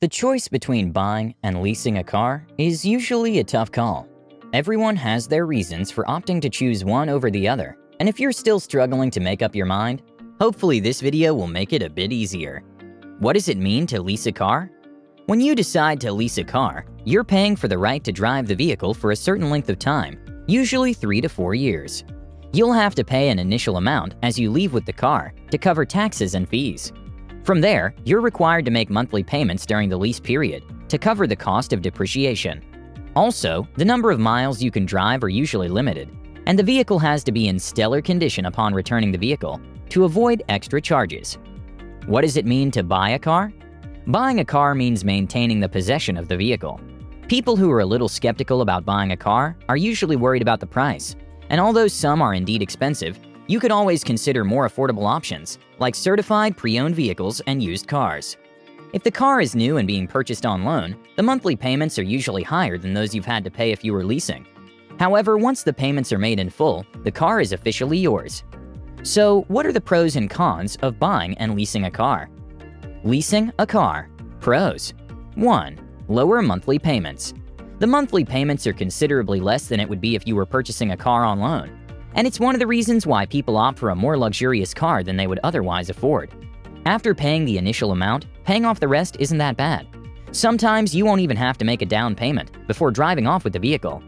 The choice between buying and leasing a car is usually a tough call. Everyone has their reasons for opting to choose one over the other, and if you're still struggling to make up your mind, hopefully this video will make it a bit easier. What does it mean to lease a car? When you decide to lease a car, you're paying for the right to drive the vehicle for a certain length of time, usually 3 to 4 years. You'll have to pay an initial amount as you leave with the car to cover taxes and fees. From there, you're required to make monthly payments during the lease period to cover the cost of depreciation. Also, the number of miles you can drive are usually limited, and the vehicle has to be in stellar condition upon returning the vehicle to avoid extra charges. What does it mean to buy a car? Buying a car means maintaining the possession of the vehicle. People who are a little skeptical about buying a car are usually worried about the price, and although some are indeed expensive, you could always consider more affordable options, like certified pre-owned vehicles and used cars. If the car is new and being purchased on loan, the monthly payments are usually higher than those you've had to pay if you were leasing. However, once the payments are made in full, the car is officially yours. So, what are the pros and cons of buying and leasing a car? Leasing a car. Pros. 1. Lower monthly payments. The monthly payments are considerably less than it would be if you were purchasing a car on loan. And it's one of the reasons why people opt for a more luxurious car than they would otherwise afford. After paying the initial amount, paying off the rest isn't that bad. Sometimes you won't even have to make a down payment before driving off with the vehicle.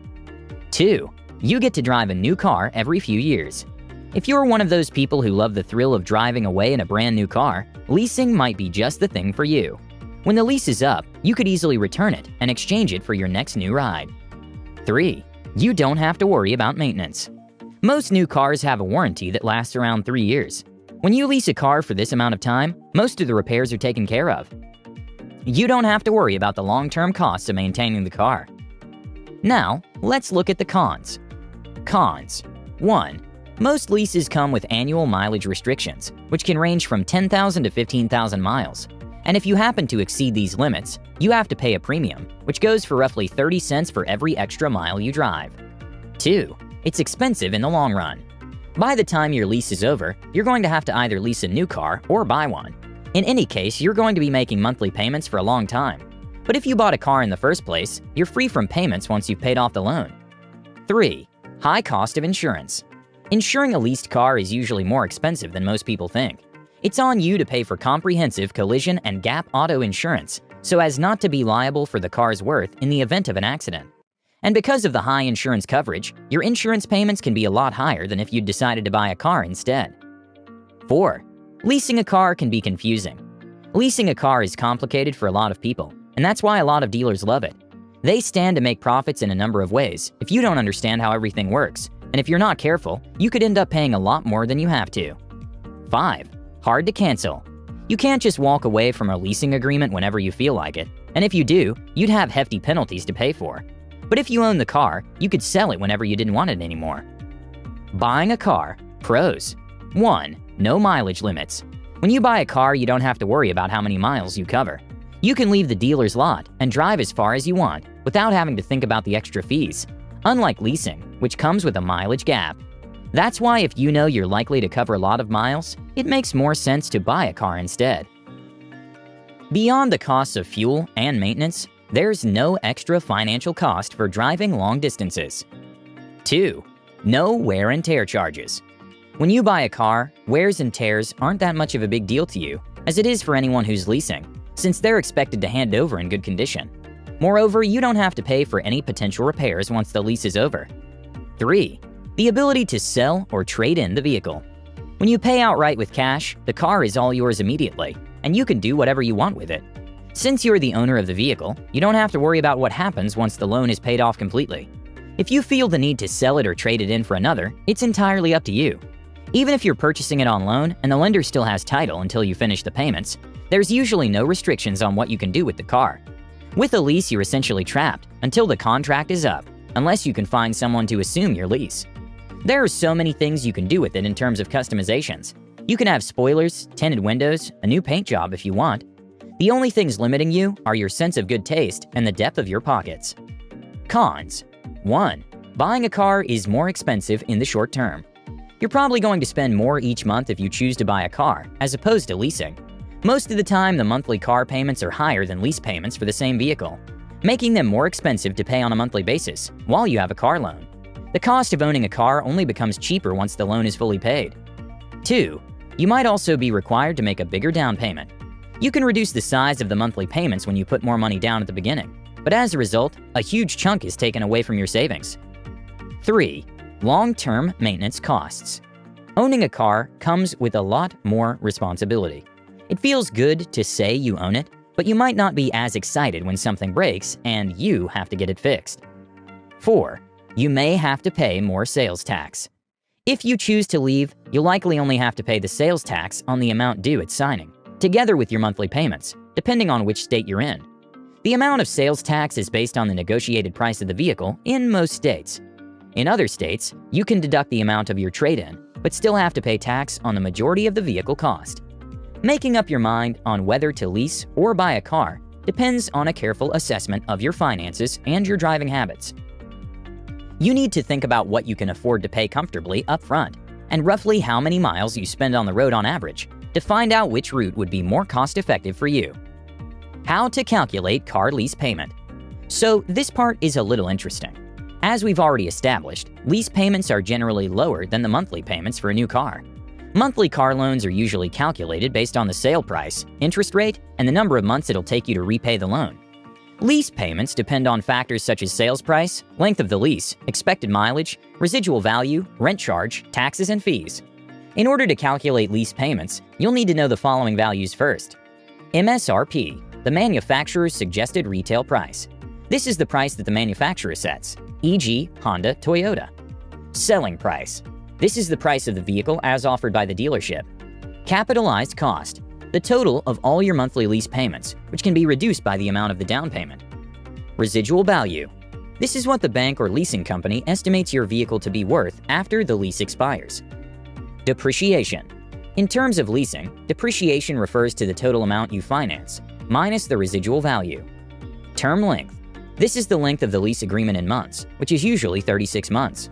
2. You get to drive a new car every few years. If you're one of those people who love the thrill of driving away in a brand new car, leasing might be just the thing for you. When the lease is up, you could easily return it and exchange it for your next new ride. 3. You don't have to worry about maintenance. Most new cars have a warranty that lasts around 3 years. When you lease a car for this amount of time, most of the repairs are taken care of. You don't have to worry about the long-term costs of maintaining the car. Now, let's look at the cons. Cons. 1. Most leases come with annual mileage restrictions, which can range from 10,000 to 15,000 miles. And if you happen to exceed these limits, you have to pay a premium, which goes for roughly 30 cents for every extra mile you drive. 2. It's expensive in the long run. By the time your lease is over, you're going to have to either lease a new car or buy one. In any case, you're going to be making monthly payments for a long time. But if you bought a car in the first place, you're free from payments once you've paid off the loan. 3. High cost of insurance. Insuring a leased car is usually more expensive than most people think. It's on you to pay for comprehensive collision and gap auto insurance so as not to be liable for the car's worth in the event of an accident. And because of the high insurance coverage, your insurance payments can be a lot higher than if you'd decided to buy a car instead. 4. Leasing a car can be confusing. Leasing a car is complicated for a lot of people, and that's why a lot of dealers love it. They stand to make profits in a number of ways if you don't understand how everything works, and if you're not careful, you could end up paying a lot more than you have to. 5. Hard to cancel. You can't just walk away from a leasing agreement whenever you feel like it, and if you do, you'd have hefty penalties to pay for. But if you own the car, you could sell it whenever you didn't want it anymore. Buying a car. Pros. 1. No mileage limits. When you buy a car, you don't have to worry about how many miles you cover. You can leave the dealer's lot and drive as far as you want without having to think about the extra fees, unlike leasing, which comes with a mileage gap. That's why if you know you're likely to cover a lot of miles, it makes more sense to buy a car instead. Beyond the costs of fuel and maintenance, there's no extra financial cost for driving long distances. 2. No wear and tear charges. When you buy a car, wears and tears aren't that much of a big deal to you, as it is for anyone who's leasing, since they're expected to hand over in good condition. Moreover, you don't have to pay for any potential repairs once the lease is over. 3. The ability to sell or trade in the vehicle. When you pay outright with cash, the car is all yours immediately, and you can do whatever you want with it. Since you're the owner of the vehicle, you don't have to worry about what happens once the loan is paid off completely. If you feel the need to sell it or trade it in for another, it's entirely up to you. Even if you're purchasing it on loan and the lender still has title until you finish the payments, there's usually no restrictions on what you can do with the car. With a lease, you're essentially trapped until the contract is up, unless you can find someone to assume your lease. There are so many things you can do with it in terms of customizations. You can have spoilers, tinted windows, a new paint job if you want. The only things limiting you are your sense of good taste and the depth of your pockets. Cons. 1. Buying a car is more expensive in the short term. You're probably going to spend more each month if you choose to buy a car, as opposed to leasing. Most of the time, the monthly car payments are higher than lease payments for the same vehicle, making them more expensive to pay on a monthly basis while you have a car loan. The cost of owning a car only becomes cheaper once the loan is fully paid. 2. You might also be required to make a bigger down payment. You can reduce the size of the monthly payments when you put more money down at the beginning, but as a result, a huge chunk is taken away from your savings. 3. Long-term maintenance costs. Owning a car comes with a lot more responsibility. It feels good to say you own it, but you might not be as excited when something breaks and you have to get it fixed. 4. You may have to pay more sales tax. If you choose to leave, you'll likely only have to pay the sales tax on the amount due at signing, together with your monthly payments, depending on which state you're in. The amount of sales tax is based on the negotiated price of the vehicle in most states. In other states, you can deduct the amount of your trade-in, but still have to pay tax on the majority of the vehicle cost. Making up your mind on whether to lease or buy a car depends on a careful assessment of your finances and your driving habits. You need to think about what you can afford to pay comfortably up front, and roughly how many miles you spend on the road on average to find out which route would be more cost-effective for you. How to calculate car lease payment. So this part is a little interesting. As we've already established, lease payments are generally lower than the monthly payments for a new car. Monthly car loans are usually calculated based on the sale price, interest rate, and the number of months it'll take you to repay the loan. Lease payments depend on factors such as sales price, length of the lease, expected mileage, residual value, rent charge, taxes, and fees. In order to calculate lease payments, you'll need to know the following values first. Msrp, the manufacturer's suggested retail price. This is the price that the manufacturer sets, e.g. Honda, Toyota. Selling price. This is the price of the vehicle as offered by the dealership. Capitalized cost. The total of all your monthly lease payments, which can be reduced by the amount of the down payment. Residual value. This is what the bank or leasing company estimates your vehicle to be worth after the lease expires. Depreciation. In terms of leasing, depreciation refers to the total amount you finance, minus the residual value. Term length. This is the length of the lease agreement in months, which is usually 36 months.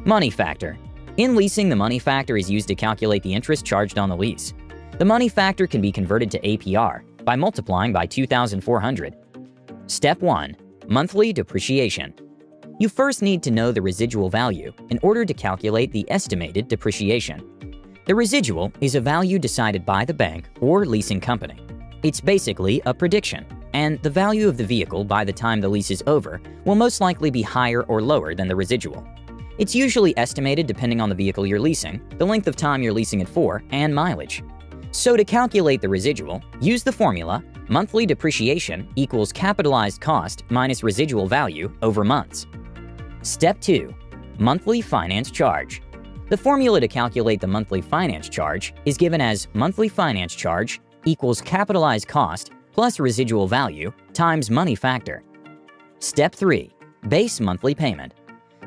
Money factor. In leasing, the money factor is used to calculate the interest charged on the lease. The money factor can be converted to APR by multiplying by 2,400. Step 1. Monthly depreciation. You first need to know the residual value in order to calculate the estimated depreciation. The residual is a value decided by the bank or leasing company. It's basically a prediction, and the value of the vehicle by the time the lease is over will most likely be higher or lower than the residual. It's usually estimated depending on the vehicle you're leasing, the length of time you're leasing it for, and mileage. So to calculate the residual, use the formula monthly depreciation equals capitalized cost minus residual value over months. Step 2. Monthly finance charge. The formula to calculate the monthly finance charge is given as monthly finance charge equals capitalized cost plus residual value times money factor. Step 3. Base monthly payment.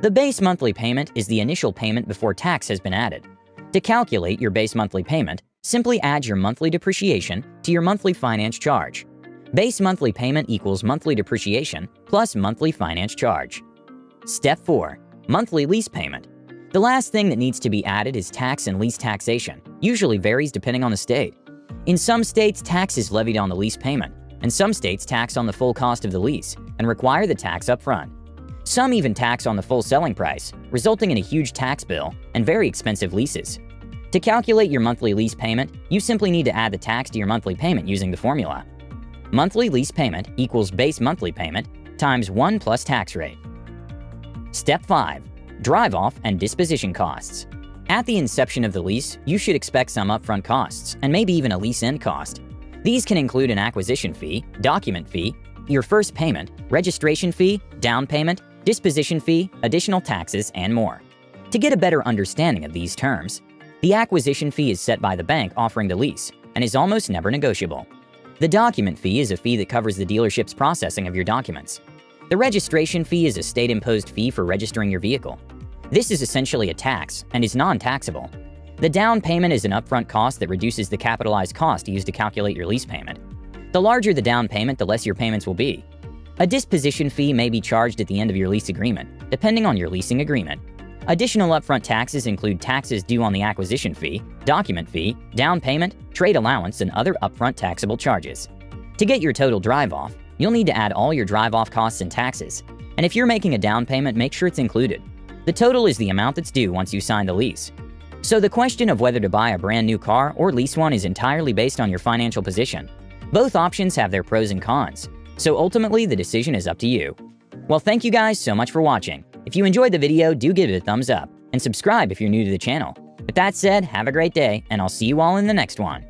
The base monthly payment is the initial payment before tax has been added. To calculate your base monthly payment, simply add your monthly depreciation to your monthly finance charge. Base monthly payment equals monthly depreciation plus monthly finance charge. Step 4. Monthly lease payment. The last thing that needs to be added is tax and lease taxation, usually varies depending on the state. In some states, tax is levied on the lease payment, and some states tax on the full cost of the lease and require the tax up front. Some even tax on the full selling price, resulting in a huge tax bill and very expensive leases. To calculate your monthly lease payment, you simply need to add the tax to your monthly payment using the formula. Monthly lease payment equals base monthly payment times 1 plus tax rate. Step 5. Drive-off and disposition costs. At the inception of the lease, you should expect some upfront costs, and maybe even a lease-end cost. These can include an acquisition fee, document fee, your first payment, registration fee, down payment, disposition fee, additional taxes, and more. To get a better understanding of these terms, the acquisition fee is set by the bank offering the lease and is almost never negotiable. The document fee is a fee that covers the dealership's processing of your documents. The registration fee is a state-imposed fee for registering your vehicle. This is essentially a tax and is non-taxable. The down payment is an upfront cost that reduces the capitalized cost used to calculate your lease payment. The larger the down payment, the less your payments will be. A disposition fee may be charged at the end of your lease agreement, depending on your leasing agreement. Additional upfront taxes include taxes due on the acquisition fee, document fee, down payment, trade allowance, and other upfront taxable charges. To get your total drive-off, you'll need to add all your drive-off costs and taxes. And if you're making a down payment, make sure it's included. The total is the amount that's due once you sign the lease. So the question of whether to buy a brand new car or lease one is entirely based on your financial position. Both options have their pros and cons, so ultimately the decision is up to you. Well, thank you guys so much for watching. If you enjoyed the video, do give it a thumbs up, and subscribe if you're new to the channel. With that said, have a great day, and I'll see you all in the next one.